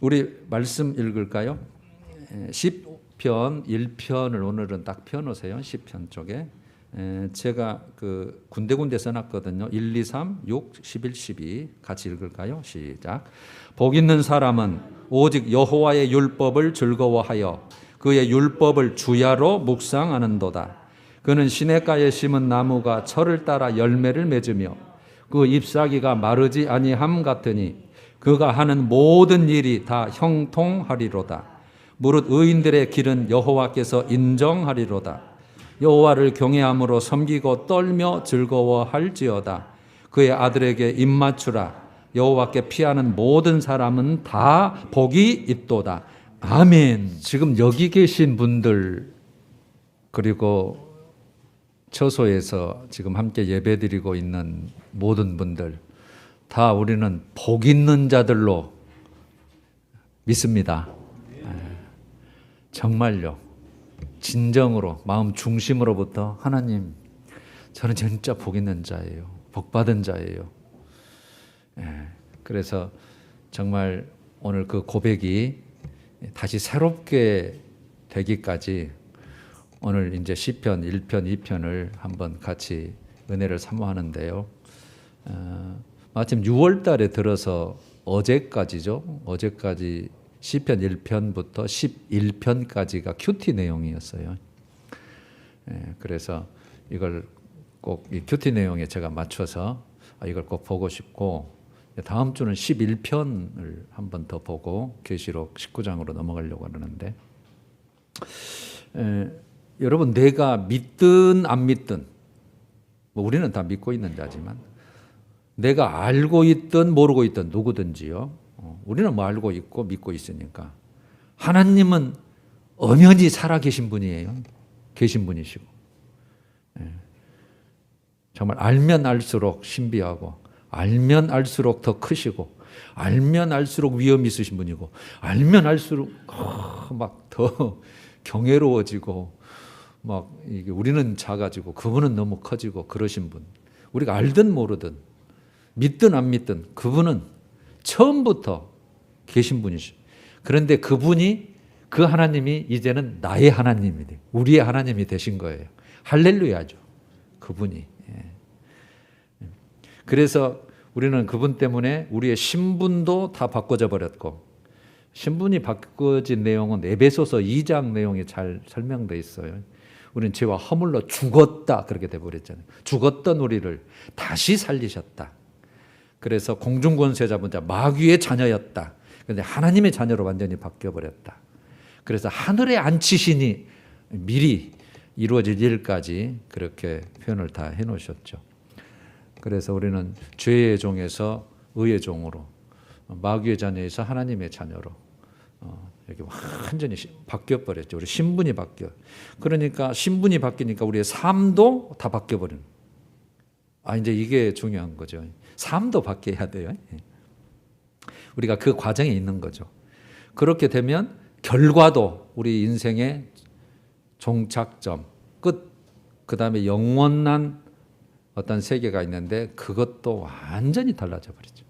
우리 말씀 읽을까요? 시편 1편을 오늘은 딱 펴놓으세요. 시편 쪽에. 제가 그 군데군데 써놨거든요. 1, 2, 3, 6, 11, 12 같이 읽을까요? 시작. 복 있는 사람은 오직 여호와의 율법을 즐거워하여 그의 율법을 주야로 묵상하는도다. 그는 시냇가에 심은 나무가 철을 따라 열매를 맺으며 그 잎사귀가 마르지 아니함 같으니 그가 하는 모든 일이 다 형통하리로다. 무릇 의인들의 길은 여호와께서 인정하리로다. 여호와를 경외함으로 섬기고 떨며 즐거워할지어다. 그의 아들에게 입맞추라. 여호와께 피하는 모든 사람은 다 복이 있도다. 아멘. 지금 여기 계신 분들 그리고 처소에서 지금 함께 예배드리고 있는 모든 분들 다 우리는 복 있는 자들로 믿습니다. 정말요. 진정으로 마음 중심으로부터 하나님 저는 진짜 복 있는 자예요. 복 받은 자예요. 그래서 정말 오늘 그 고백이 다시 새롭게 되기까지 오늘 이제 시편 1편, 2편을 한번 같이 은혜를 사모하는데요. 마침 6월 달에 들어서 어제까지죠. 어제까지 시편 1편부터 11편까지가 큐티 내용이었어요. 그래서 이걸 꼭 이 큐티 내용에 제가 맞춰서 이걸 꼭 보고 싶고 다음 주는 11편을 한 번 더 보고 계시록 19장으로 넘어가려고 하는데 여러분 내가 믿든 안 믿든 뭐 우리는 다 믿고 있는 자지만 내가 알고 있든 모르고 있든 누구든지요. 우리는 뭐 알고 있고 믿고 있으니까 하나님은 엄연히 살아계신 분이에요. 계신 분이시고 정말 알면 알수록 신비하고 알면 알수록 더 크시고 알면 알수록 위엄 있으신 분이고 알면 알수록 막 더 경외로워지고 막 이게 우리는 작아지고 그분은 너무 커지고 그러신 분. 우리가 알든 모르든 믿든 안 믿든 그분은 처음부터 계신 분이시죠. 그런데 그분이 그 하나님이 이제는 나의 하나님이 돼. 우리의 하나님이 되신 거예요. 할렐루야죠. 그분이. 그래서 우리는 그분 때문에 우리의 신분도 다 바꿔져 버렸고 신분이 바꿔진 내용은 에베소서 2장 내용이 잘 설명되어 있어요. 우리는 죄와 허물로 죽었다 그렇게 돼버렸잖아요. 죽었던 우리를 다시 살리셨다. 그래서 공중권세자분 마귀의 자녀였다. 그런데 하나님의 자녀로 완전히 바뀌어버렸다. 그래서 하늘에 앉히시니 미리 이루어질 일까지 그렇게 표현을 다 해놓으셨죠. 그래서 우리는 죄의 종에서 의의 종으로 마귀의 자녀에서 하나님의 자녀로 이렇게 완전히 바뀌어버렸죠. 우리 신분이 바뀌어. 그러니까 신분이 바뀌니까 우리의 삶도 다 바뀌어버리는. 이제 이게 중요한 거죠. 삶도 바뀌어야 돼요. 우리가 그 과정에 있는 거죠. 그렇게 되면 결과도 우리 인생의 종착점, 끝, 그 다음에 영원한 어떤 세계가 있는데 그것도 완전히 달라져 버리죠.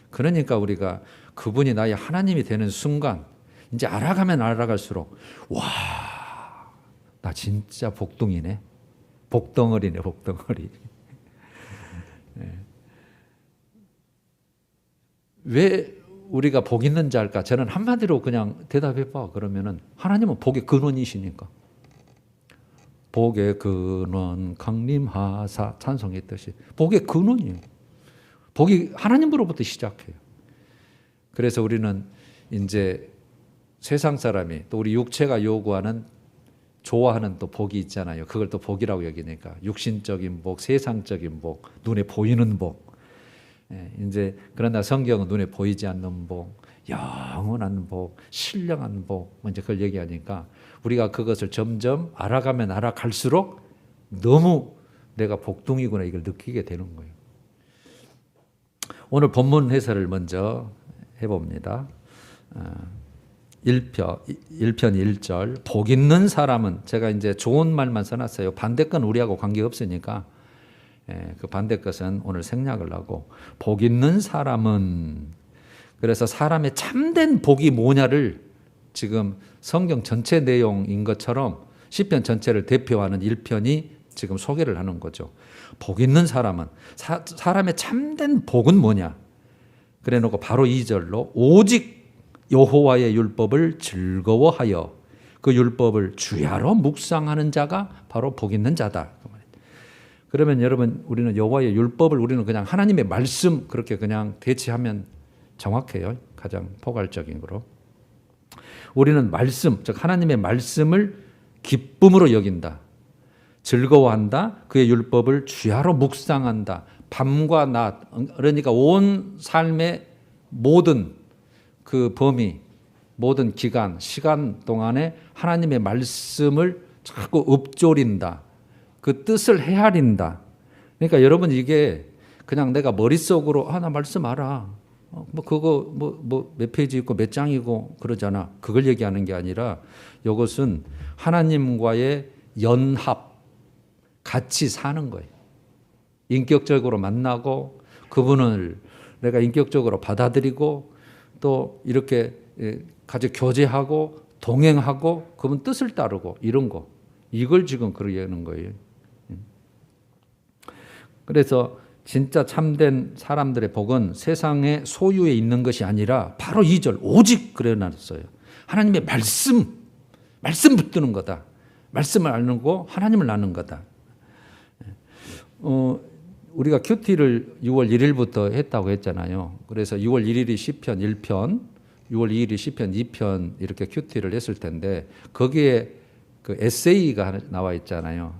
그러니까 우리가 그분이 나의 하나님이 되는 순간 이제 알아가면 알아갈수록 와, 나 진짜 복둥이네. 복덩어리네, 복덩어리. 왜 우리가 복 있는 자일까? 저는 한마디로 그냥 대답해 봐. 그러면은 하나님은 복의 근원이시니까. 복의 근원 강림하사 찬송했듯이 복의 근원이에요. 복이 하나님으로부터 시작해요. 그래서 우리는 이제 세상 사람이 또 우리 육체가 요구하는 좋아하는 또 복이 있잖아요. 그걸 또 복이라고 여기니까 육신적인 복, 세상적인 복, 눈에 보이는 복. 이제 그러나 성경은 눈에 보이지 않는 복, 영원한 복, 신령한 복, 이제 그걸 얘기하니까 우리가 그것을 점점 알아가면 알아갈수록 너무 내가 복둥이구나 이걸 느끼게 되는 거예요. 오늘 본문 해설을 먼저 해봅니다. 1편 1절 복 있는 사람은 제가 이제 좋은 말만 써놨어요. 반대 건 우리하고 관계없으니까 그 반대 것은 오늘 생략을 하고 복 있는 사람은 그래서 사람의 참된 복이 뭐냐를 지금 성경 전체 내용인 것처럼 시편 전체를 대표하는 1편이 지금 소개를 하는 거죠. 복 있는 사람은 사람의 참된 복은 뭐냐? 그래 놓고 바로 2절로 오직 여호와의 율법을 즐거워하여 그 율법을 주야로 묵상하는 자가 바로 복 있는 자다. 그러면 여러분 우리는 여호와의 율법을 우리는 그냥 하나님의 말씀 그렇게 그냥 대체하면 정확해요. 가장 포괄적인 거로. 우리는 말씀, 즉 하나님의 말씀을 기쁨으로 여긴다. 즐거워한다. 그의 율법을 주야로 묵상한다. 밤과 낮, 그러니까 온 삶의 모든 그 범위, 모든 기간, 시간 동안에 하나님의 말씀을 자꾸 읍조린다. 그 뜻을 헤아린다. 그러니까 여러분 이게 그냥 내가 머릿속으로 나 말씀 알아. 뭐 그거 뭐 몇 페이지 있고 몇 장이고 그러잖아. 그걸 얘기하는 게 아니라 이것은 하나님과의 연합, 같이 사는 거예요. 인격적으로 만나고 그분을 내가 인격적으로 받아들이고 또 이렇게 같이 교제하고 동행하고 그분 뜻을 따르고 이런 거. 이걸 지금 그러려는 거예요. 그래서 진짜 참된 사람들의 복은 세상의 소유에 있는 것이 아니라 바로 2절 오직 그래놨어요. 하나님의 말씀 붙드는 거다. 말씀을 알고 하나님을 아는 거다. 우리가 큐티를 6월 1일부터 했다고 했잖아요. 그래서 6월 1일이 시편 1편, 6월 2일이 시편 2편 이렇게 큐티를 했을 텐데 거기에 그 에세이가 나와 있잖아요.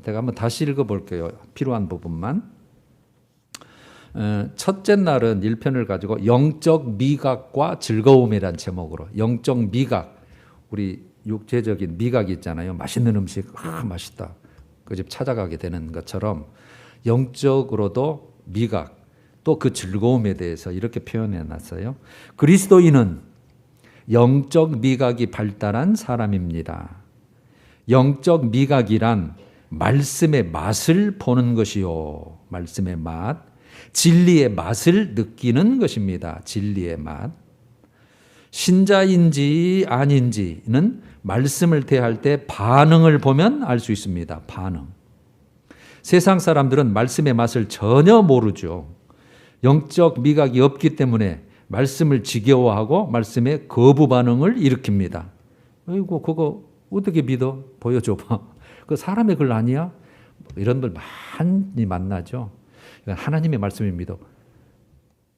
제가 한번 다시 읽어볼게요. 필요한 부분만. 첫째 날은 1편을 가지고 영적 미각과 즐거움이란 제목으로 영적 미각, 우리 육체적인 미각이 있잖아요. 맛있는 음식, 맛있다. 그 집 찾아가게 되는 것처럼 영적으로도 미각, 또 그 즐거움에 대해서 이렇게 표현해 놨어요. 그리스도인은 영적 미각이 발달한 사람입니다. 영적 미각이란 말씀의 맛을 보는 것이요. 말씀의 맛. 진리의 맛을 느끼는 것입니다. 진리의 맛. 신자인지 아닌지는 말씀을 대할 때 반응을 보면 알 수 있습니다. 반응. 세상 사람들은 말씀의 맛을 전혀 모르죠. 영적 미각이 없기 때문에 말씀을 지겨워하고 말씀에 거부 반응을 일으킵니다. 아이고 그거 어떻게 믿어? 보여줘봐. 그 사람의 글 아니야? 이런 분 많이 만나죠. 하나님의 말씀을 믿어.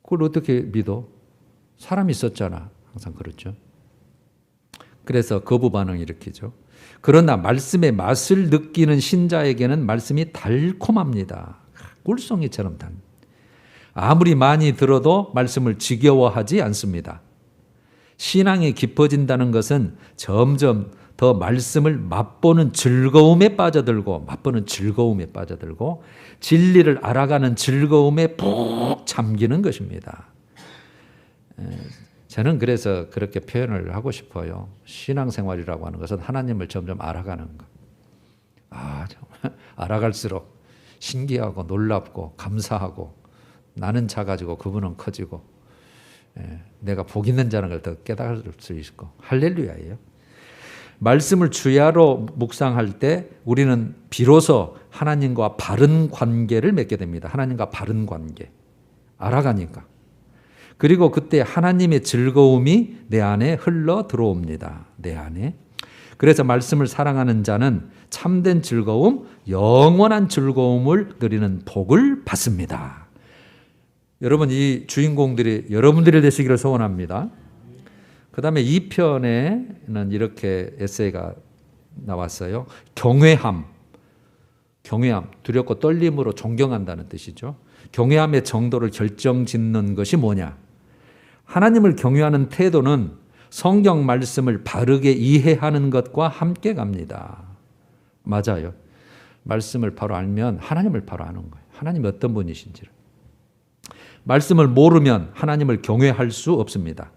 그걸 어떻게 믿어? 사람이 있었잖아. 항상 그렇죠. 그래서 거부 반응을 일으키죠. 그러나 말씀의 맛을 느끼는 신자에게는 말씀이 달콤합니다. 꿀송이처럼 단. 아무리 많이 들어도 말씀을 지겨워하지 않습니다. 신앙이 깊어진다는 것은 점점 더 말씀을 맛보는 즐거움에 빠져들고 진리를 알아가는 즐거움에 푹 잠기는 것입니다. 저는 그래서 그렇게 표현을 하고 싶어요. 신앙생활이라고 하는 것은 하나님을 점점 알아가는 것. 정말 알아갈수록 신기하고 놀랍고 감사하고 나는 작아지고 그분은 커지고 내가 복 있는 자라는 걸 더 깨달을 수 있고 할렐루야예요. 말씀을 주야로 묵상할 때 우리는 비로소 하나님과 바른 관계를 맺게 됩니다. 하나님과 바른 관계. 알아가니까. 그리고 그때 하나님의 즐거움이 내 안에 흘러 들어옵니다. 내 안에. 그래서 말씀을 사랑하는 자는 참된 즐거움, 영원한 즐거움을 누리는 복을 받습니다. 여러분 이 주인공들이 여러분들이 되시기를 소원합니다. 그 다음에 2편에는 이렇게 에세이가 나왔어요. 경외함, 두렵고 떨림으로 존경한다는 뜻이죠. 경외함의 정도를 결정짓는 것이 뭐냐? 하나님을 경외하는 태도는 성경 말씀을 바르게 이해하는 것과 함께 갑니다. 맞아요. 말씀을 바로 알면 하나님을 바로 아는 거예요. 하나님이 어떤 분이신지를. 말씀을 모르면 하나님을 경외할 수 없습니다.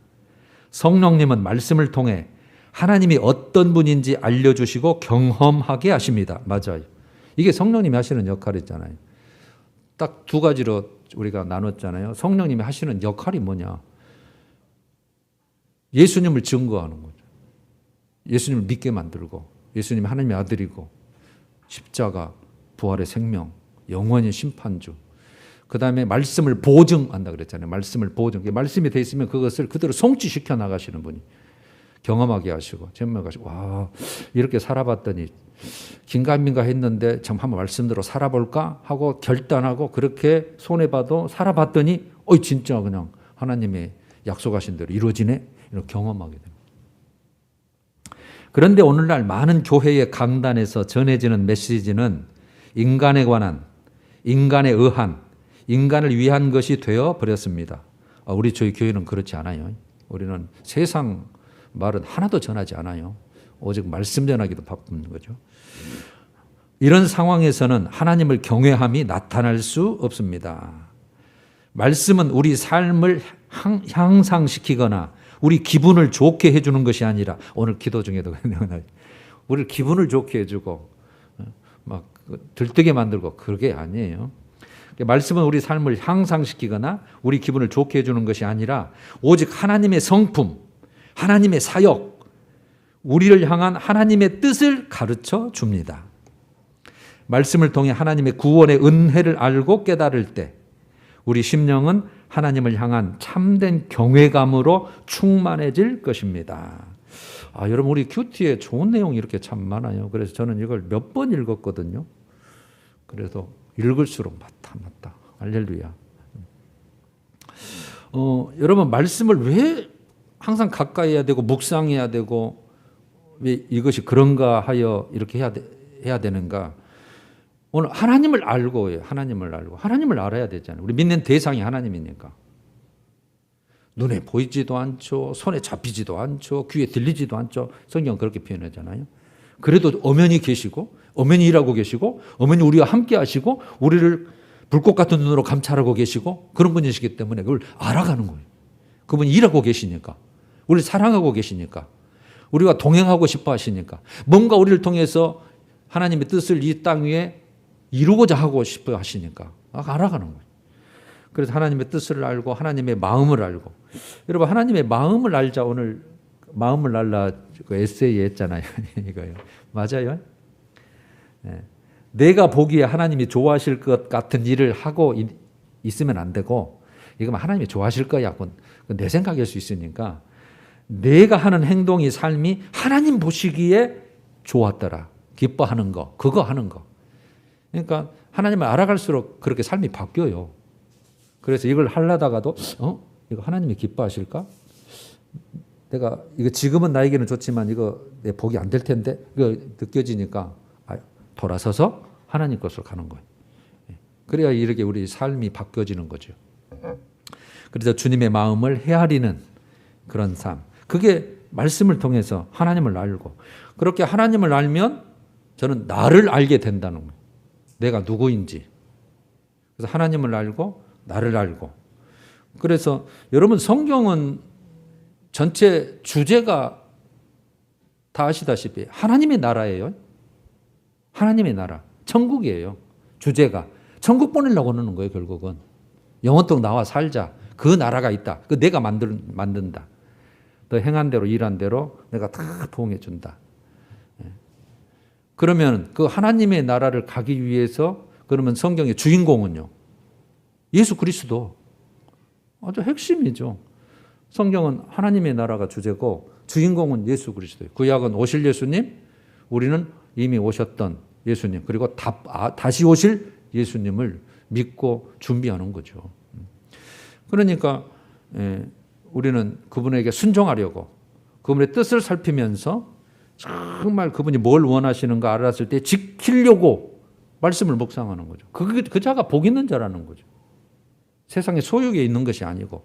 성령님은 말씀을 통해 하나님이 어떤 분인지 알려주시고 경험하게 하십니다. 맞아요. 이게 성령님이 하시는 역할이잖아요. 딱 두 가지로 우리가 나눴잖아요. 성령님이 하시는 역할이 뭐냐? 예수님을 증거하는 거죠. 예수님을 믿게 만들고 예수님이 하나님의 아들이고 십자가, 부활의 생명, 영원히 심판주. 그 다음에 말씀을 보증한다 그랬잖아요. 말씀을 보증. 말씀이 돼 있으면 그것을 그대로 성취시켜 나가시는 분이 경험하게 하시고 증명하시고 와 이렇게 살아봤더니 긴가민가 했는데 참 한번 말씀대로 살아볼까 하고 결단하고 그렇게 손해봐도 살아봤더니 진짜 그냥 하나님의 약속하신 대로 이루어지네 이렇게 경험하게 됩니다. 그런데 오늘날 많은 교회의 강단에서 전해지는 메시지는 인간에 관한, 인간에 의한, 인간을 위한 것이 되어 버렸습니다. 우리 저희 교회는 그렇지 않아요. 우리는 세상 말은 하나도 전하지 않아요. 오직 말씀 전하기도 바쁜 거죠. 이런 상황에서는 하나님을 경외함이 나타날 수 없습니다. 말씀은 우리 삶을 향상시키거나 우리 기분을 좋게 해주는 것이 아니라 오늘 기도 중에도 우리 기분을 좋게 해주고 막 들뜨게 만들고 그게 아니에요. 말씀은 우리 삶을 향상시키거나 우리 기분을 좋게 해주는 것이 아니라 오직 하나님의 성품, 하나님의 사역, 우리를 향한 하나님의 뜻을 가르쳐 줍니다. 말씀을 통해 하나님의 구원의 은혜를 알고 깨달을 때 우리 심령은 하나님을 향한 참된 경외감으로 충만해질 것입니다. 여러분 우리 큐티에 좋은 내용이 이렇게 참 많아요. 그래서 저는 이걸 몇 번 읽었거든요. 그래서 읽을수록 맞다. 할렐루야. 여러분 말씀을 왜 항상 가까이 해야 되고 묵상해야 되고 왜 이것이 그런가 하여 이렇게 해야 되는가? 오늘 하나님을 알고 해요. 하나님을 알아야 되잖아요. 우리 믿는 대상이 하나님이니까. 눈에 보이지도 않죠. 손에 잡히지도 않죠. 귀에 들리지도 않죠. 성경은 그렇게 표현하잖아요. 그래도 엄연히 계시고 엄연히 일하고 계시고 엄연히 우리와 함께 하시고 우리를 불꽃 같은 눈으로 감찰하고 계시고 그런 분이시기 때문에 그걸 알아가는 거예요. 그분이 일하고 계시니까. 우리를 사랑하고 계시니까. 우리가 동행하고 싶어 하시니까. 뭔가 우리를 통해서 하나님의 뜻을 이 땅 위에 이루고자 하고 싶어 하시니까 알아가는 거예요. 그래서 하나님의 뜻을 알고 하나님의 마음을 알고 여러분 하나님의 마음을 알자 오늘 마음을 알라 그 에세이 했잖아요. 이거요. 맞아요? 네. 내가 보기에 하나님이 좋아하실 것 같은 일을 하고 있으면 안 되고 이거 하나님이 좋아하실 거야. 그건 내 생각일 수 있으니까 내가 하는 행동이 삶이 하나님 보시기에 좋았더라. 기뻐하는 거 그거 하는 거. 그러니까 하나님을 알아갈수록 그렇게 삶이 바뀌어요. 그래서 이걸 하려다가도 이거 하나님이 기뻐하실까? 내가 이거 지금은 나에게는 좋지만 이거 내 복이 안 될 텐데 이거 느껴지니까 돌아서서 하나님 것으로 가는 거예요. 그래야 이렇게 우리 삶이 바뀌어지는 거죠. 그래서 주님의 마음을 헤아리는 그런 삶. 그게 말씀을 통해서 하나님을 알고 그렇게 하나님을 알면 저는 나를 알게 된다는 거예요. 내가 누구인지. 그래서 하나님을 알고 나를 알고. 그래서 여러분 성경은 전체 주제가 다 아시다시피 하나님의 나라예요. 하나님의 나라. 천국이에요. 주제가. 천국 보내려고 하는 거예요. 결국은. 영원토록 나와 살자. 그 나라가 있다. 그 내가 만든다. 너 행한 대로 일한 대로 내가 다 보응해 준다. 그러면 그 하나님의 나라를 가기 위해서 그러면 성경의 주인공은요. 예수 그리스도. 아주 핵심이죠. 성경은 하나님의 나라가 주제고 주인공은 예수 그리스도예요. 구약은 오실 예수님, 우리는 이미 오셨던 예수님, 그리고 다시 오실 예수님을 믿고 준비하는 거죠. 그러니까 우리는 그분에게 순종하려고 그분의 뜻을 살피면서 정말 그분이 뭘 원하시는가 알았을 때 지키려고 말씀을 묵상하는 거죠. 그 자가 복 있는 자라는 거죠. 세상에 소유에 있는 것이 아니고.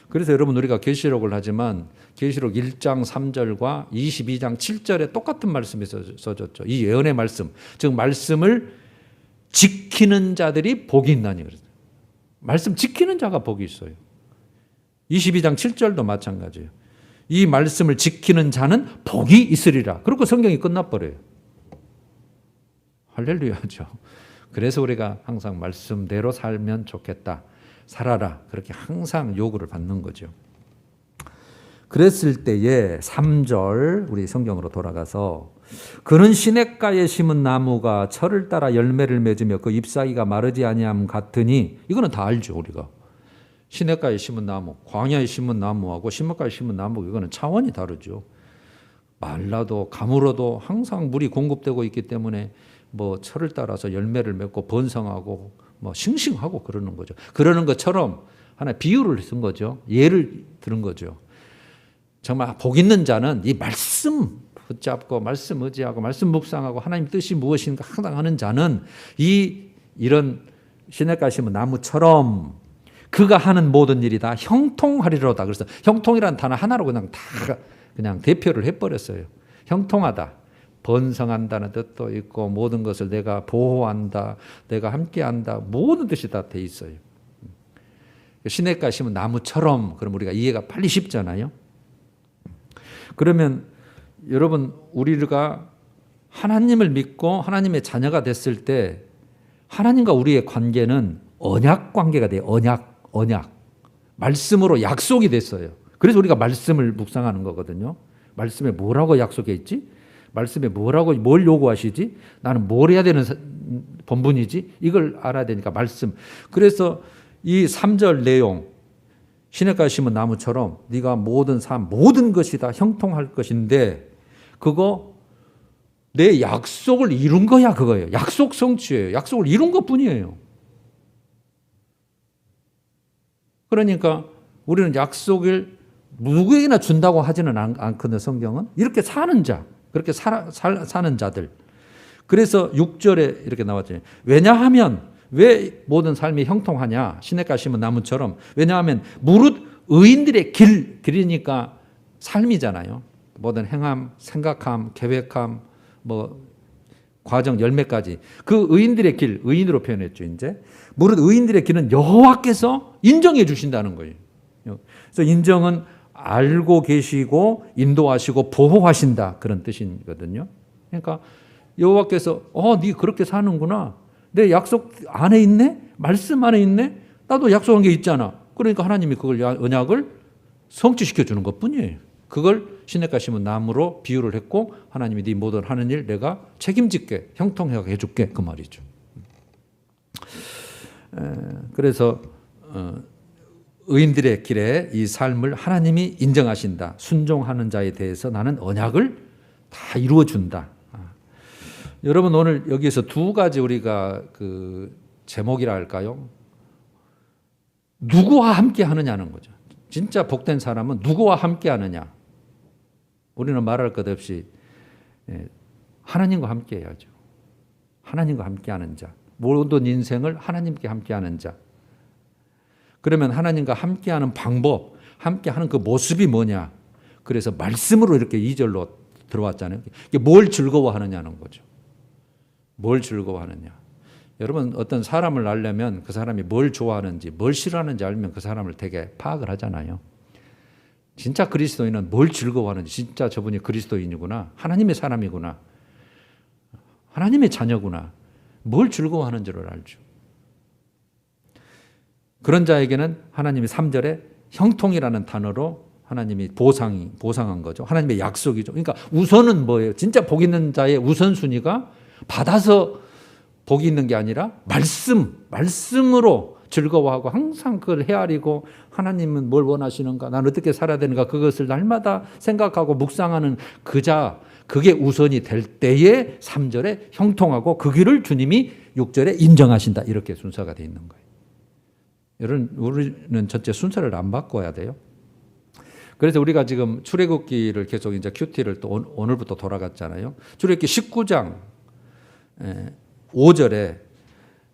그래서 여러분 우리가 계시록을 하지만 계시록 1장 3절과 22장 7절에 똑같은 말씀이 써졌죠. 이 예언의 말씀, 즉 말씀을 지키는 자들이 복이 있나니 그랬어요. 말씀 지키는 자가 복이 있어요. 22장 7절도 마찬가지예요. 이 말씀을 지키는 자는 복이 있으리라. 그리고 성경이 끝나버려요. 할렐루야죠. 그래서 우리가 항상 말씀대로 살면 좋겠다. 살아라. 그렇게 항상 요구를 받는 거죠. 그랬을 때에 3절 우리 성경으로 돌아가서 그는 시냇가에 심은 나무가 철을 따라 열매를 맺으며 그 잎사귀가 마르지 아니함 같으니 이거는 다 알죠 우리가. 시냇가에 심은 나무, 광야에 심은 나무하고 시냇가에 심은 나무 이거는 차원이 다르죠. 말라도 가물어도 항상 물이 공급되고 있기 때문에 뭐 철을 따라서 열매를 맺고 번성하고 뭐 싱싱하고 그러는 거죠. 그러는 것처럼 하나의 비유를 쓴 거죠. 예를 들은 거죠. 정말 복 있는 자는 이 말씀 붙잡고 말씀 의지하고 말씀 묵상하고 하나님 뜻이 무엇인가 항상 하는 자는 이런 시냇가에 심은 나무처럼 그가 하는 모든 일이 다 형통하리로다. 그래서 형통이라는 단어 하나로 그냥 대표를 해버렸어요. 형통하다. 번성한다는 뜻도 있고 모든 것을 내가 보호한다. 내가 함께한다. 모든 뜻이 다 돼 있어요. 시냇가에 심은 나무처럼 그럼 우리가 이해가 빨리 쉽잖아요. 그러면 여러분 우리가 하나님을 믿고 하나님의 자녀가 됐을 때 하나님과 우리의 관계는 언약 관계가 돼요. 언약. 말씀으로 약속이 됐어요. 그래서 우리가 말씀을 묵상하는 거거든요. 말씀에 뭐라고 약속해 있지? 말씀에 뭘 요구하시지? 나는 뭘 해야 되는 본분이지? 이걸 알아야 되니까 말씀. 그래서 이 3절 내용 시냇가에 심은 나무처럼 네가 모든 삶 모든 것이 다 형통할 것인데 그거 내 약속을 이룬 거야 그거예요. 약속 성취예요. 약속을 이룬 것뿐이에요. 그러니까 우리는 약속을 누구에게나 준다고 하지는 않거든요. 성경은 이렇게 사는 자 그렇게 사는 자들. 그래서 6절에 이렇게 나왔죠. 왜냐하면 왜 모든 삶이 형통하냐? 시냇가에 심은 나무처럼. 왜냐하면 무릇 의인들의 길이니까 삶이잖아요. 모든 행함, 생각함, 계획함, 뭐 과정 열매까지 그 의인들의 길, 의인으로 표현했죠. 이제 무릇 의인들의 길은 여호와께서 인정해 주신다는 거예요. 그래서 인정은 알고 계시고 인도하시고 보호하신다 그런 뜻이거든요. 그러니까 여호와께서 네 그렇게 사는구나. 내 약속 안에 있네? 말씀 안에 있네? 나도 약속한 게 있잖아. 그러니까 하나님이 그걸 언약을 성취시켜 주는 것뿐이에요. 그걸 시냇가에 심은 나무로 비유를 했고 하나님이 네 모든 하는 일 내가 책임질게 형통하게 해줄게 그 말이죠. 그래서 의인들의 길에 이 삶을 하나님이 인정하신다. 순종하는 자에 대해서 나는 언약을 다 이루어 준다. 여러분 오늘 여기에서 두 가지 우리가 그 제목이라 할까요? 누구와 함께 하느냐는 거죠. 진짜 복된 사람은 누구와 함께 하느냐. 우리는 말할 것 없이 하나님과 함께 해야죠. 하나님과 함께 하는 자. 모든 인생을 하나님께 함께 하는 자. 그러면 하나님과 함께 하는 방법, 함께 하는 그 모습이 뭐냐. 그래서 말씀으로 이렇게 2절로 들어왔잖아요. 이게 뭘 즐거워하느냐는 거죠. 뭘 즐거워하느냐. 여러분 어떤 사람을 알려면 그 사람이 뭘 좋아하는지 뭘 싫어하는지 알면 그 사람을 되게 파악을 하잖아요. 진짜 그리스도인은 뭘 즐거워하는지 진짜 저분이 그리스도인이구나. 하나님의 사람이구나. 하나님의 자녀구나. 뭘 즐거워하는지를 알죠. 그런 자에게는 하나님이 3절에 형통이라는 단어로 하나님이 보상한 거죠. 하나님의 약속이죠. 그러니까 우선은 뭐예요? 진짜 복 있는 자의 우선순위가 받아서 복이 있는 게 아니라 말씀으로 즐거워하고 항상 그걸 헤아리고 하나님은 뭘 원하시는가? 난 어떻게 살아야 되는가? 그것을 날마다 생각하고 묵상하는 그게 우선이 될 때에 3절에 형통하고 그 길을 주님이 6절에 인정하신다. 이렇게 순서가 되어 있는 거예요. 여러분 우리는 전체 순서를 안 바꿔야 돼요. 그래서 우리가 지금 출애굽기를 계속 이제 큐티를 또 오늘부터 돌아갔잖아요. 출애굽기 19장 5절에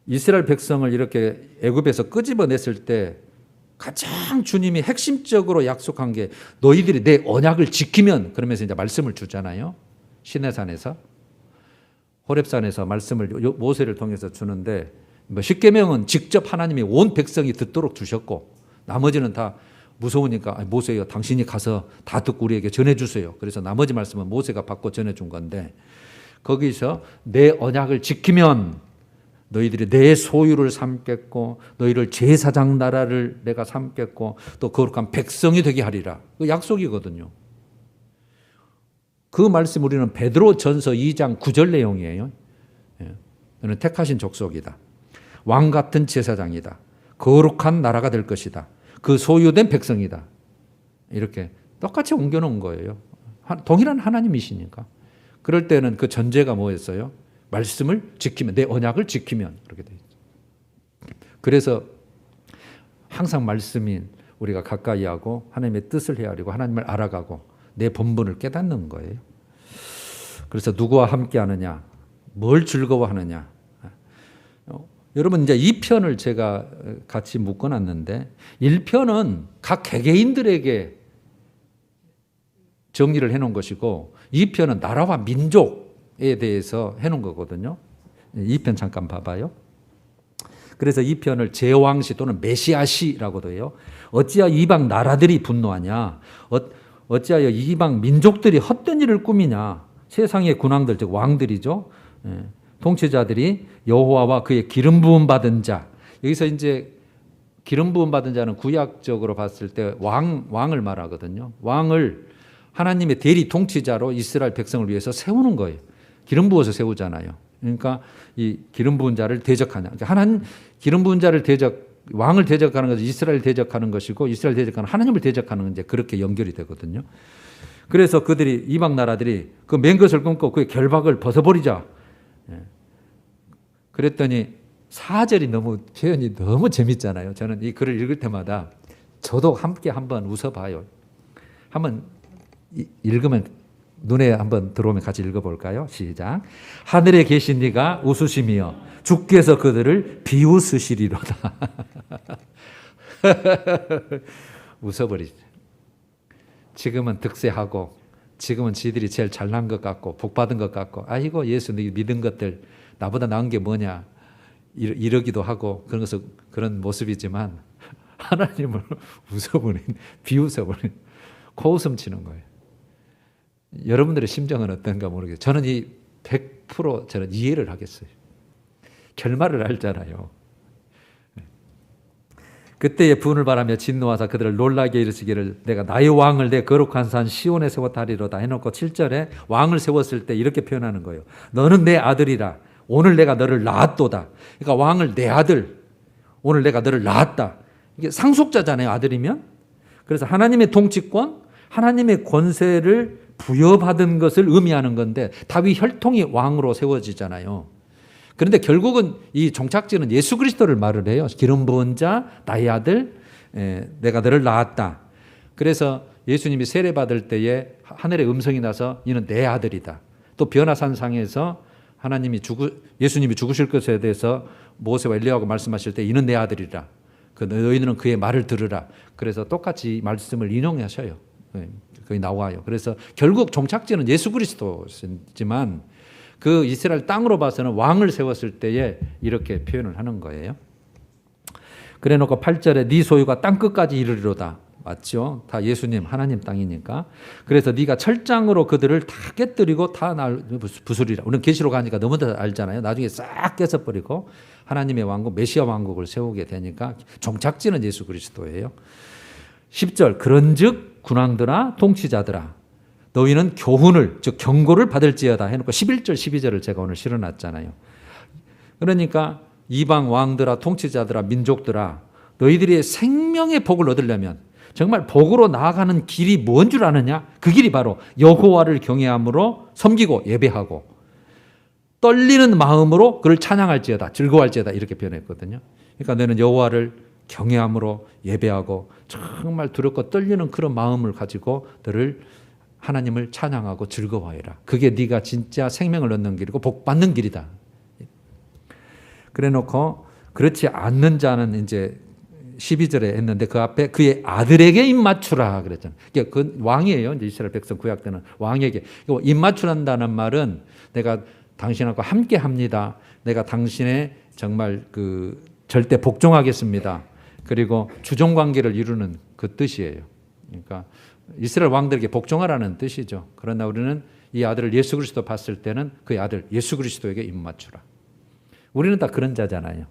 이스라엘 백성을 이렇게 애굽에서 끄집어냈을 때 가장 주님이 핵심적으로 약속한 게 너희들이 내 언약을 지키면 그러면서 이제 말씀을 주잖아요. 시내산에서 호렙산에서 말씀을 모세를 통해서 주는데 십계명은 직접 하나님이 온 백성이 듣도록 주셨고 나머지는 다 무서우니까 모세여 당신이 가서 다 듣고 우리에게 전해주세요. 그래서 나머지 말씀은 모세가 받고 전해준 건데 거기서 내 언약을 지키면 너희들이 내 소유를 삼겠고 너희를 제사장 나라를 내가 삼겠고 또 거룩한 백성이 되게 하리라. 그 약속이거든요. 그 말씀 우리는 베드로전서 2장 9절 내용이에요. 너는 택하신 족속이다. 왕 같은 제사장이다. 거룩한 나라가 될 것이다. 그 소유된 백성이다. 이렇게 똑같이 옮겨놓은 거예요. 동일한 하나님이시니까. 그럴 때는 그 전제가 뭐였어요? 말씀을 지키면, 내 언약을 지키면 그렇게 돼 있죠. 그래서 항상 말씀인 우리가 가까이 하고 하나님의 뜻을 헤아리고 하나님을 알아가고 내 본분을 깨닫는 거예요. 그래서 누구와 함께 하느냐, 뭘 즐거워하느냐. 여러분 이제 2편을 제가 같이 묶어놨는데 1편은 각 개개인들에게 정리를 해놓은 것이고 2편은 나라와 민족에 대해서 해놓은 거거든요. 2편 잠깐 봐봐요. 그래서 2편을 제왕시 또는 메시아시라고도 해요. 어찌하여 이방 나라들이 분노하냐, 어찌하여 이방 민족들이 헛된 일을 꾸미냐. 세상의 군왕들, 즉 왕들이죠. 통치자들이 여호와와 그의 기름 부음 받은 자. 여기서 이제 기름 부음 받은 자는 구약적으로 봤을 때 왕을 말하거든요. 왕을 하나님의 대리 통치자로 이스라엘 백성을 위해서 세우는 거예요. 기름 부어서 세우잖아요. 그러니까 이 기름 부은 자를 대적하냐. 그러니까 기름 부은 자를 왕을 대적하는 것은 이스라엘 대적하는 것이고 이스라엘 대적하는 하나님을 대적하는 건 이제 그렇게 연결이 되거든요. 그래서 그들이 이방 나라들이 그 맨 것을 끊고 그의 결박을 벗어버리자. 그랬더니 4절이 표현이 너무 재밌잖아요. 저는 이 글을 읽을 때마다 저도 함께 한번 웃어봐요. 한번 읽으면 눈에 한번 들어오면 같이 읽어볼까요? 시작. 하늘에 계신 이가 웃으시며 주께서 그들을 비웃으시리로다. 웃어버리죠. 지금은 득세하고 지금은 지들이 제일 잘난 것 같고 복받은 것 같고 아이고 예수 너 믿은 것들 나보다 나은 게 뭐냐 이러기도 하고 그런 모습이지만 하나님을 웃어버린, 비웃어버린, 코웃음 치는 거예요. 여러분들의 심정은 어떤가 모르겠어요. 저는 100% 저는 이해를 하겠어요. 결말을 알잖아요. 그때의 분을 바라며 진노하사 그들을 놀라게 이르시기를 내가 나의 왕을 내 거룩한 산 시온에 세웠다 하리로다 해놓고 7절에 왕을 세웠을 때 이렇게 표현하는 거예요. 너는 내 아들이라 오늘 내가 너를 낳았도다. 그러니까 왕을 내 아들, 오늘 내가 너를 낳았다. 이게 상속자잖아요, 아들이면. 그래서 하나님의 통치권, 하나님의 권세를 부여받은 것을 의미하는 건데 다윗 혈통이 왕으로 세워지잖아요. 그런데 결국은 이 종착지는 예수 그리스도를 말을 해요. 기름 부은 자, 나의 아들, 내가 너를 낳았다. 그래서 예수님이 세례 받을 때에 하늘의 음성이 나서 이는 내 아들이다. 또 변화산상에서 예수님이 죽으실 것에 대해서 모세와 엘리야하고 말씀하실 때 이는 내 아들이라. 너희는 그의 말을 들으라. 그래서 똑같이 말씀을 인용하셔요. 거기 나와요. 그래서 결국 종착지는 예수 그리스도지만 그 이스라엘 땅으로 봐서는 왕을 세웠을 때에 이렇게 표현을 하는 거예요. 그래놓고 8절에 네 소유가 땅 끝까지 이르리로다. 맞죠? 다 예수님 하나님 땅이니까. 그래서 네가 철장으로 그들을 다 깨뜨리고 다 부수리라. 우리는 계시록 하니까 너무들 알잖아요. 나중에 싹 깨서버리고 하나님의 왕국 메시아 왕국을 세우게 되니까 종착지는 예수 그리스도예요. 10절 그런즉 군왕들아 통치자들아 너희는 교훈을 즉 경고를 받을지어다 해놓고 11절 12절을 제가 오늘 실어놨잖아요. 그러니까 이방 왕들아 통치자들아 민족들아 너희들이 생명의 복을 얻으려면 정말 복으로 나아가는 길이 뭔 줄 아느냐? 그 길이 바로 여호와를 경외함으로 섬기고 예배하고 떨리는 마음으로 그를 찬양할지어다 즐거워할지어다 이렇게 표현했거든요. 그러니까 너는 여호와를 경외함으로 예배하고 정말 두렵고 떨리는 그런 마음을 가지고 너를 하나님을 찬양하고 즐거워해라. 그게 네가 진짜 생명을 얻는 길이고 복 받는 길이다. 그래놓고 그렇지 않는 자는 이제 12절에 했는데 그 앞에 그의 아들에게 입맞추라 그랬잖아요. 그 왕이에요. 이제 이스라엘 백성 구약 때는 왕에게 입맞추란다는 말은 내가 당신하고 함께 합니다. 내가 당신의 정말 그 절대 복종하겠습니다. 그리고 주종 관계를 이루는 그 뜻이에요. 그러니까 이스라엘 왕들에게 복종하라는 뜻이죠. 그러나 우리는 이 아들을 예수 그리스도 봤을 때는 그의 아들 예수 그리스도에게 입맞추라. 우리는 다 그런 자잖아요.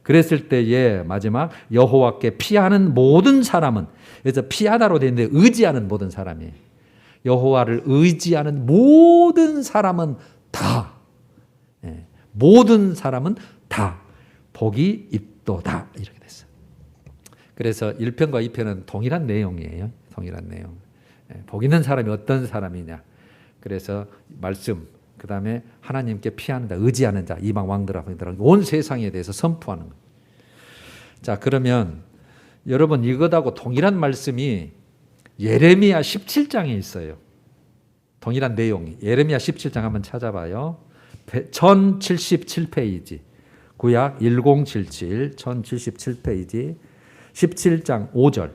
그랬을 때에 마지막 여호와께 피하는 모든 사람은, 그래서 피하다로 되어 있는데 의지하는 모든 사람이에요. 여호와를 의지하는 모든 사람은 다, 모든 사람은 다 복이 있도다 이렇게 됐어요. 그래서 1편과 2편은 동일한 내용이에요. 동일한 내용. 복 있는 사람이 어떤 사람이냐. 그래서 말씀, 그 다음에 하나님께 피하는 자, 의지하는 자, 이방 왕들 앞에 온 세상에 대해서 선포하는 거예요. 자, 그러면 여러분 이것하고 동일한 말씀이 예레미야 17장에 있어요. 동일한 내용이. 예레미야 17장 한번 찾아봐요. 1077페이지. 구약 1077, 1077페이지. 17장 5절.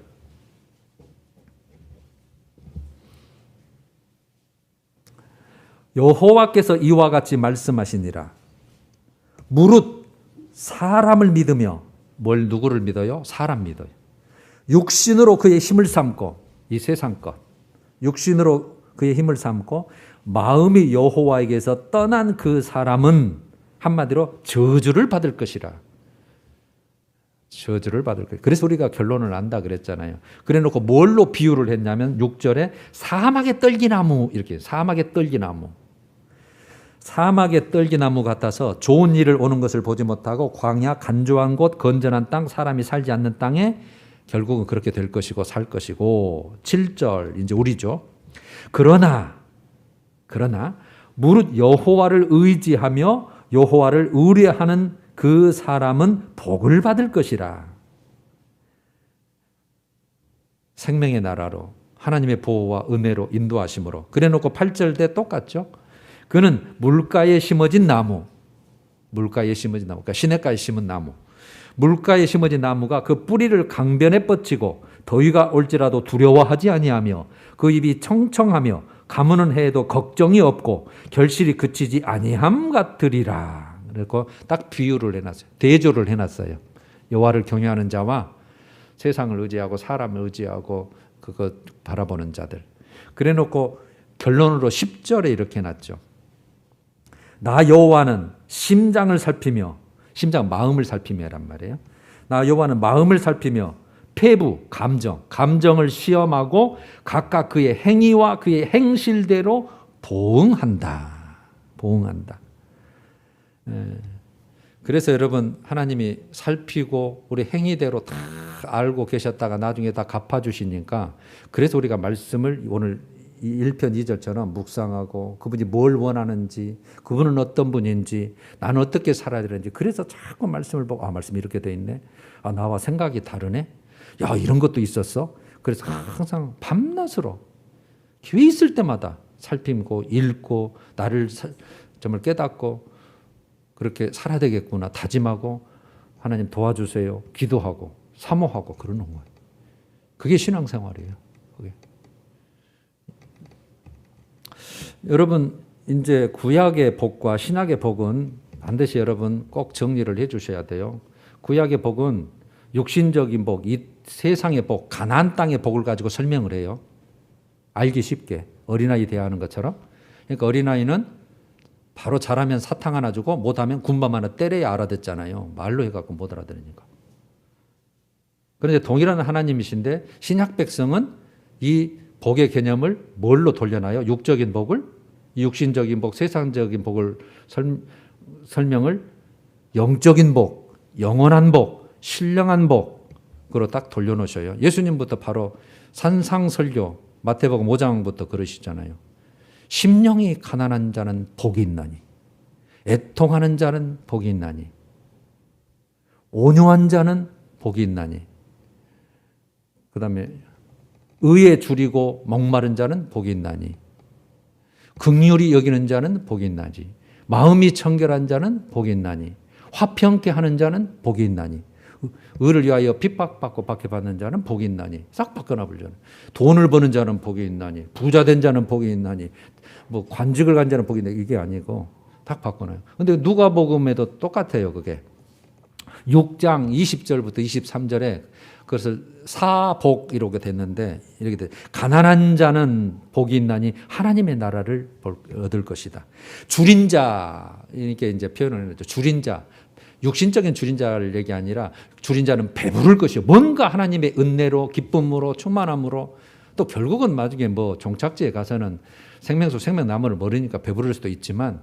여호와께서 이와 같이 말씀하시니라. 무릇 사람을 믿으며, 뭘 누구를 믿어요? 사람 믿어요. 육신으로 그의 힘을 삼고, 이 세상 것, 육신으로 그의 힘을 삼고 마음이 여호와에게서 떠난 그 사람은 한마디로 저주를 받을 것이라. 저주를 받을 거예요. 그래서 우리가 결론을 안다 그랬잖아요. 그래 놓고 뭘로 비유를 했냐면 6절에 사막의 떨기나무, 이렇게 사막의 떨기나무. 사막의 떨기나무 같아서 좋은 일을 오는 것을 보지 못하고 광야 간조한 곳 건전한 땅 사람이 살지 않는 땅에 결국은 그렇게 될 것이고 살 것이고. 7절 이제 우리죠. 그러나 무릇 여호와를 의지하며 여호와를 의뢰하는 그 사람은 복을 받을 것이라. 생명의 나라로 하나님의 보호와 은혜로 인도하심으로. 그래놓고 8절 때 똑같죠. 그는 물가에 심어진 나무, 물가에 심어진 나무, 그러니까 시냇가에 심은 나무. 물가에 심어진 나무가 그 뿌리를 강변에 뻗치고 더위가 올지라도 두려워하지 아니하며 그 입이 청청하며 가무는 해에도 걱정이 없고 결실이 그치지 아니함 같으리라. 그리고 딱 비유를 해놨어요. 대조를 해놨어요. 여호와를 경외하는 자와 세상을 의지하고 사람을 의지하고 그거 바라보는 자들. 그래놓고 결론으로 10절에 이렇게 해놨죠. 나 여호와는 심장을 살피며, 심장 마음을 살피며란 말이에요. 나 여호와는 마음을 살피며 폐부, 감정을 시험하고 각각 그의 행위와 그의 행실대로 보응한다. 그래서 여러분 하나님이 살피고 우리 행위대로 다 알고 계셨다가 나중에 다 갚아주시니까, 그래서 우리가 말씀을 오늘 1편 2절처럼 묵상하고 그분이 뭘 원하는지, 그분은 어떤 분인지, 나는 어떻게 살아야 되는지, 그래서 자꾸 말씀을 보고 말씀이 이렇게 돼 있네, 나와 생각이 다르네, 야 이런 것도 있었어. 그래서 항상 밤낮으로 기회 있을 때마다 살피고 읽고 나를 정말 깨닫고 그렇게 살아야 되겠구나 다짐하고 하나님 도와주세요 기도하고 사모하고 그러는 거예요. 그게 신앙생활이에요. 그게. 여러분 이제 구약의 복과 신약의 복은 반드시 여러분 꼭 정리를 해 주셔야 돼요. 구약의 복은 육신적인 복, 이 세상의 복, 가나안 땅의 복을 가지고 설명을 해요. 알기 쉽게 어린아이 대하는 것처럼. 그러니까 어린아이는 바로 잘하면 사탕 하나 주고 못하면 군밤 하나 때려야 알아듣잖아요. 말로 해갖고 못 알아들으니까. 그런데 동일한 하나님이신데 신약 백성은 이 복의 개념을 뭘로 돌려놔요? 육적인 복을, 육신적인 복, 세상적인 복을 설명을 영적인 복, 영원한 복, 신령한 복으로 딱 돌려놓으셔요. 예수님부터 바로 산상설교 마태복음 5장부터 그러시잖아요. 심령이 가난한 자는 복이 있나니, 애통하는 자는 복이 있나니, 온유한 자는 복이 있나니, 그 다음에 의에 줄이고 목마른 자는 복이 있나니, 긍휼히 여기는 자는 복이 있나니, 마음이 청결한 자는 복이 있나니, 화평케 하는 자는 복이 있나니, 의를 위하여 핍박받고 박해받는 자는 복이 있나니, 싹 바꿔놔 버리잖아요. 돈을 버는 자는 복이 있나니, 부자 된 자는 복이 있나니, 뭐 관직을 간 자는 복이 있나니, 이게 아니고 딱 바꿔놔요. 근데 누가복음에도 똑같아요. 그게 6장 20절부터 23절에 그것을 사복 이렇게 됐는데, 이렇게 돼. 가난한 자는 복이 있나니 하나님의 나라를 얻을 것이다. 줄인 자, 이렇게 이제 표현을 했죠. 줄인 자, 육신적인 줄인 자를 얘기 아니라 줄인 자는 배부를 것이요. 뭔가 하나님의 은혜로 기쁨으로 충만함으로 또 결국은 나중에 뭐 종착지에 가서는 생명수 생명나무를 모르니까 배부를 수도 있지만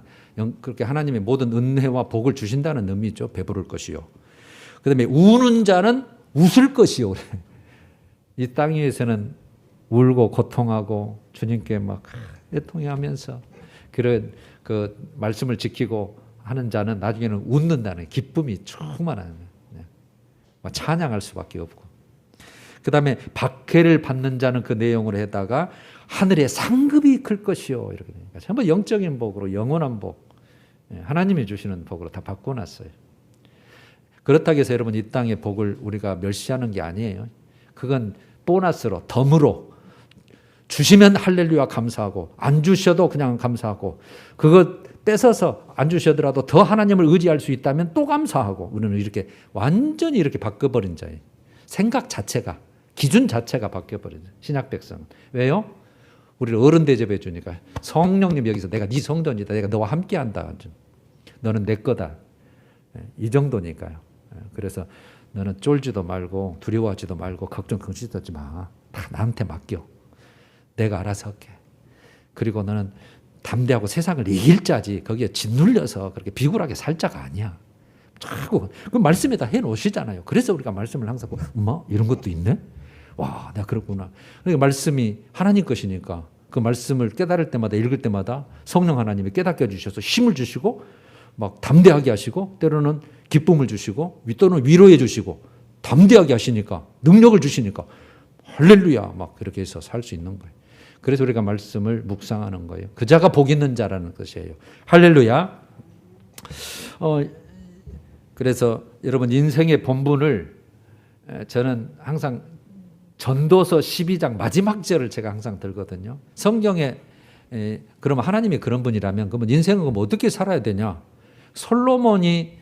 그렇게 하나님의 모든 은혜와 복을 주신다는 의미죠. 배부를 것이요. 그다음에 우는 자는 웃을 것이요. 이 땅 위에서는 울고 고통하고 주님께 막 애통해하면서 그런 그 말씀을 지키고 하는 자는 나중에는 웃는다는 기쁨이 충만한 찬양할 수밖에 없고 그 다음에 박해를 받는 자는 그 내용으로 해다가 하늘의 상급이 클 것이요 이렇게 되니까 전부 영적인 복으로 영원한 복 하나님이 주시는 복으로 다 바꿔놨어요. 그렇다고 해서 여러분 이 땅의 복을 우리가 멸시하는 게 아니에요. 그건 보너스로 덤으로 주시면 할렐루야 감사하고 안 주셔도 그냥 감사하고 그거 뺏어서 안 주셔더라도 더 하나님을 의지할 수 있다면 또 감사하고 우리는 이렇게 완전히 이렇게 바꿔버린 자예요. 생각 자체가 기준 자체가 바뀌어버린 신약 백성은. 왜요? 우리를 어른 대접해 주니까 성령님 여기서 내가 네 성도니다. 내가 너와 함께한다. 너는 내 거다. 이 정도니까요. 그래서 너는 쫄지도 말고 두려워하지도 말고 걱정 하지 마. 다 나한테 맡겨. 내가 알아서 할게. 그리고 너는 담대하고 세상을 이길 자지 거기에 짓눌려서 그렇게 비굴하게 살 자가 아니야. 자꾸 그 말씀에다 해놓으시잖아요. 그래서 우리가 말씀을 항상 엄마 이런 것도 있네. 와, 내가 그렇구나. 그러니까 말씀이 하나님 것이니까 그 말씀을 깨달을 때마다 읽을 때마다 성령 하나님이 깨닫게 해주셔서 힘을 주시고 막 담대하게 하시고 때로는 기쁨을 주시고 또는 위로해 주시고 담대하게 하시니까 능력을 주시니까 할렐루야 막 그렇게 해서 살 수 있는 거예요. 그래서 우리가 말씀을 묵상하는 거예요. 그 자가 복 있는 자라는 것이에요. 할렐루야. 그래서 여러분 인생의 본분을 저는 항상 전도서 12장 마지막 절을 제가 항상 들거든요. 성경에 그러면 하나님이 그런 분이라면 그러면 인생은 그럼 어떻게 살아야 되냐? 솔로몬이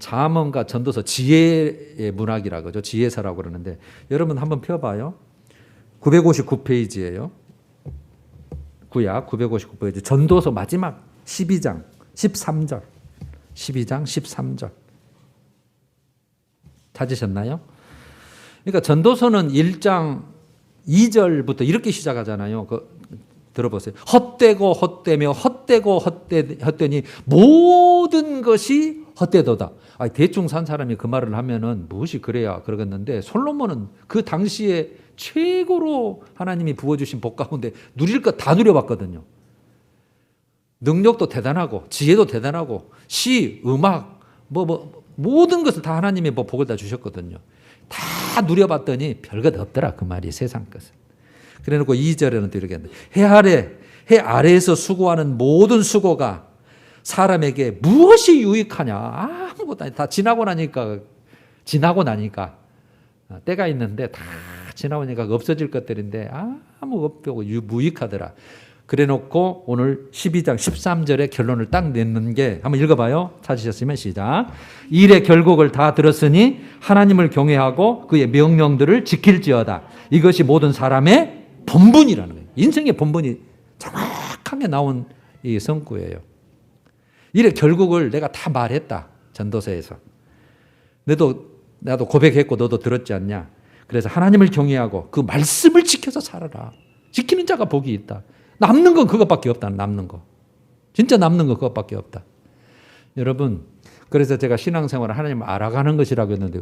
잠언과 전도서 지혜의 문학이라고 그러죠. 지혜서라고 그러는데 여러분 한번 펴봐요. 959페이지예요. 구약 959페이지 전도서 마지막 12장 13절 12장 13절 찾으셨나요? 그러니까 전도서는 1장 2절부터 이렇게 시작하잖아요. 들어보세요. 헛되고 헛되며 헛되고 헛되니 모든 것이 헛되도다. 대충 산 사람이 그 말을 하면은 무엇이 그래야 그러겠는데 솔로몬은 그 당시에 최고로 하나님이 부어주신 복 가운데 누릴 것 다 누려봤거든요. 능력도 대단하고 지혜도 대단하고 시, 음악 모든 것을 다 하나님의 복을 다 주셨거든요. 다 누려봤더니 별것 없더라 그 말이 세상 것은. 그래놓고 2절에는 또 이렇게 합니다. 해 아래에서 수고하는 모든 수고가 사람에게 무엇이 유익하냐. 아무것도 아니. 다 지나고 나니까 때가 있는데 다 지나오니까 없어질 것들인데 아무 없고 무익하더라. 그래놓고 오늘 12장 13절에 결론을 딱 내는 게 한번 읽어봐요. 찾으셨으면 시작. 일의 결국을 다 들었으니 하나님을 경외하고 그의 명령들을 지킬지어다. 이것이 모든 사람의 본분이라는 거예요. 인생의 본분이 정확하게 나온 이 성구예요. 일의 결국을 내가 다 말했다. 전도서에서. 나도 고백했고 너도 들었지 않냐. 그래서 하나님을 경외하고 그 말씀을 지켜서 살아라. 지키는 자가 복이 있다. 남는 건 그것밖에 없다. 남는 거. 진짜 남는 건 그것밖에 없다. 여러분, 그래서 제가 신앙생활을 하나님을 알아가는 것이라고 했는데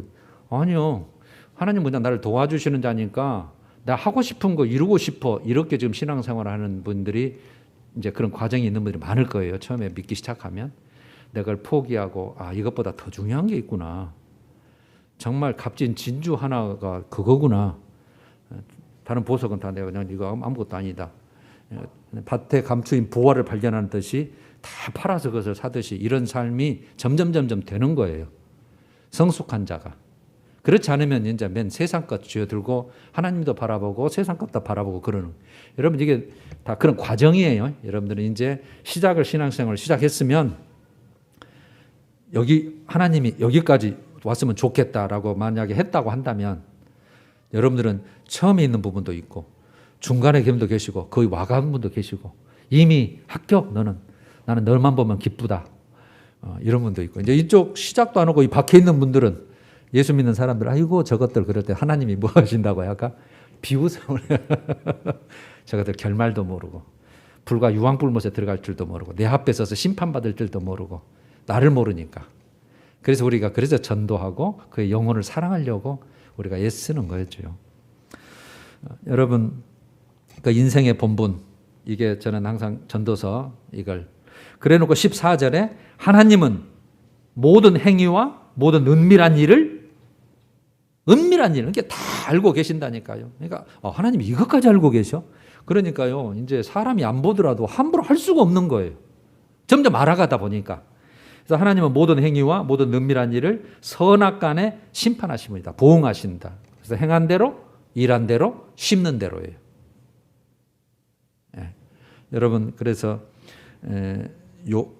아니요. 하나님 그냥 나를 도와주시는 자니까 나 하고 싶은 거 이루고 싶어. 이렇게 지금 신앙생활을 하는 분들이 이제 그런 과정이 있는 분들이 많을 거예요. 처음에 믿기 시작하면. 내가 포기하고 이것보다 더 중요한 게 있구나. 정말 값진 진주 하나가 그거구나. 다른 보석은 다 내가 그냥 이거 아무것도 아니다. 밭에 감추인 보화를 발견하는 듯이 다 팔아서 그것을 사듯이 이런 삶이 점점 되는 거예요. 성숙한 자가. 그렇지 않으면 이제 맨 세상 것 쥐어들고 하나님도 바라보고 세상 것도 바라보고 그러는. 여러분 이게 다 그런 과정이에요. 여러분들은 이제 신앙생활을 시작했으면 여기 하나님이 여기까지 왔으면 좋겠다라고 만약에 했다고 한다면 여러분들은 처음에 있는 부분도 있고 중간에 분도 계시고 거의 와간 분도 계시고 이미 합격 나는 너만 보면 기쁘다. 이런 분도 있고, 이제 이쪽 시작도 안 하고 이 밖에 있는 분들은 예수 믿는 사람들, 아이고 저것들 그럴 때 하나님이 뭐 하신다고 할까? 비웃음을 저것들 결말도 모르고 불과 유황불못에 들어갈 줄도 모르고 내 앞에 서서 심판받을 줄도 모르고 나를 모르니까. 그래서 우리가 그래서 전도하고 그 영혼을 사랑하려고 우리가 애쓰는 거였죠. 여러분, 그 인생의 본분, 이게 저는 항상 전도서 이걸 그래놓고 14절에 하나님은 모든 행위와 모든 은밀한 일을 이렇게 다 알고 계신다니까요. 그러니까 하나님이 이것까지 알고 계셔? 그러니까요, 이제 사람이 안 보더라도 함부로 할 수가 없는 거예요. 점점 알아가다 보니까. 그래서 하나님은 모든 행위와 모든 은밀한 일을 선악간에 심판하십니다. 보응하신다. 그래서 행한 대로, 일한 대로, 심는 대로예요. 예. 여러분, 그래서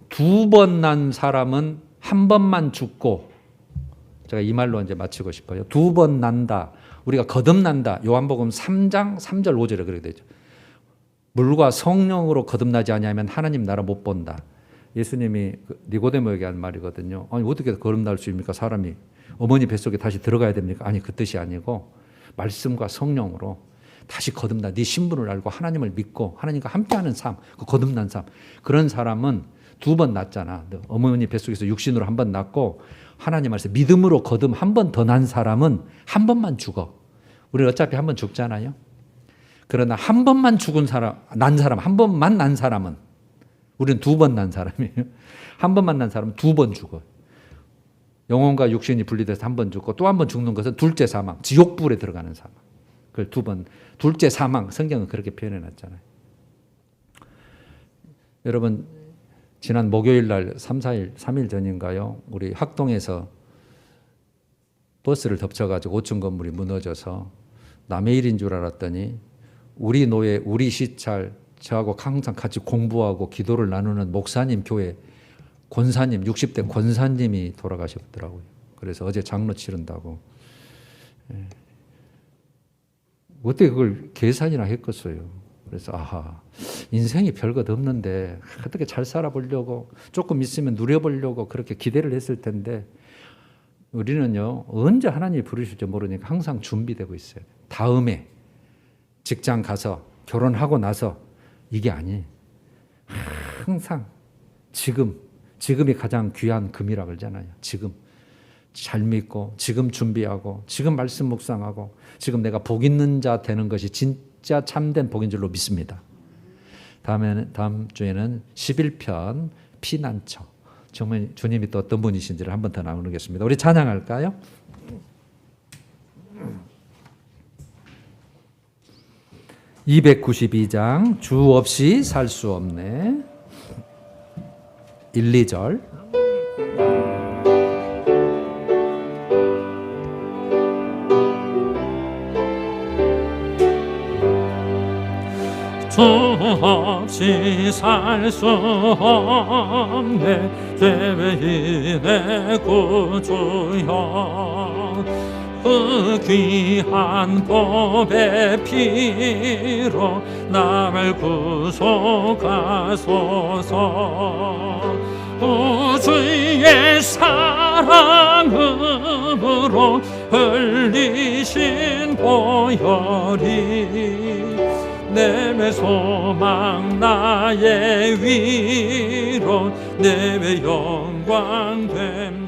두 번 난 사람은 한 번만 죽고, 제가 이 말로 이제 마치고 싶어요. 두 번 난다. 우리가 거듭난다. 요한복음 3장 3절 5절에 그렇게 되죠. 물과 성령으로 거듭나지 아니하면 하나님 나라 못 본다. 예수님이 니고데모에게 한 말이거든요. 아니 어떻게 거듭날 수 있습니까? 사람이 어머니 뱃속에 다시 들어가야 됩니까? 아니 그 뜻이 아니고 말씀과 성령으로 다시 거듭나 네 신분을 알고 하나님을 믿고 하나님과 함께하는 삶, 그 거듭난 삶. 그런 사람은 두 번 낳잖아. 어머니 뱃속에서 육신으로 한 번 낳고 하나님 안에서 믿음으로 거듭 한 번 더 난 사람은 한 번만 죽어. 우리는 어차피 한 번 죽잖아요. 그러나 한 번만 죽은 사람, 한 번만 난 사람은, 우리는 두 번 난 사람이에요. 한 번만 난 사람은 두 번 죽어. 영혼과 육신이 분리돼서 한 번 죽고 또 한 번 죽는 것은 둘째 사망, 지옥불에 들어가는 사망. 그걸 두 번, 둘째 사망, 성경은 그렇게 표현해 놨잖아요. 여러분, 지난 목요일 날 3일 전인가요? 우리 학동에서 버스를 덮쳐가지고 5층 건물이 무너져서 남의 일인 줄 알았더니 우리 노예, 우리 시찰, 저하고 항상 같이 공부하고 기도를 나누는 목사님 교회 권사님, 60대 권사님이 돌아가셨더라고요. 그래서 어제 장로 치른다고. 어떻게 그걸 계산이나 했겠어요. 그래서 인생이 별것 없는데 어떻게 잘 살아보려고 조금 있으면 누려보려고 그렇게 기대를 했을 텐데 우리는요, 언제 하나님이 부르실지 모르니까 항상 준비되고 있어요. 다음에 직장 가서 결혼하고 나서 이게 아니에요. 항상 지금이 가장 귀한 금이라 그러잖아요. 지금 잘 믿고 지금 준비하고 지금 말씀 묵상하고 지금 내가 복 있는 자 되는 것이 진짜 참된 복인 줄로 믿습니다. 다음 주에는 11편 피난처. 정말 주님이 또 어떤 분이신지를 한 번 더 나누겠습니다. 우리 찬양할까요? (292장) 주 없이 살 수 없네. 1, 2절. 주 없이 살 수 없네. 죄인의 구주여, 그 귀한 보배 피로 나를 구속하소서. 주의 사랑으로 흘리신 보혈이 내 소망 나의 위로 내 영광 됨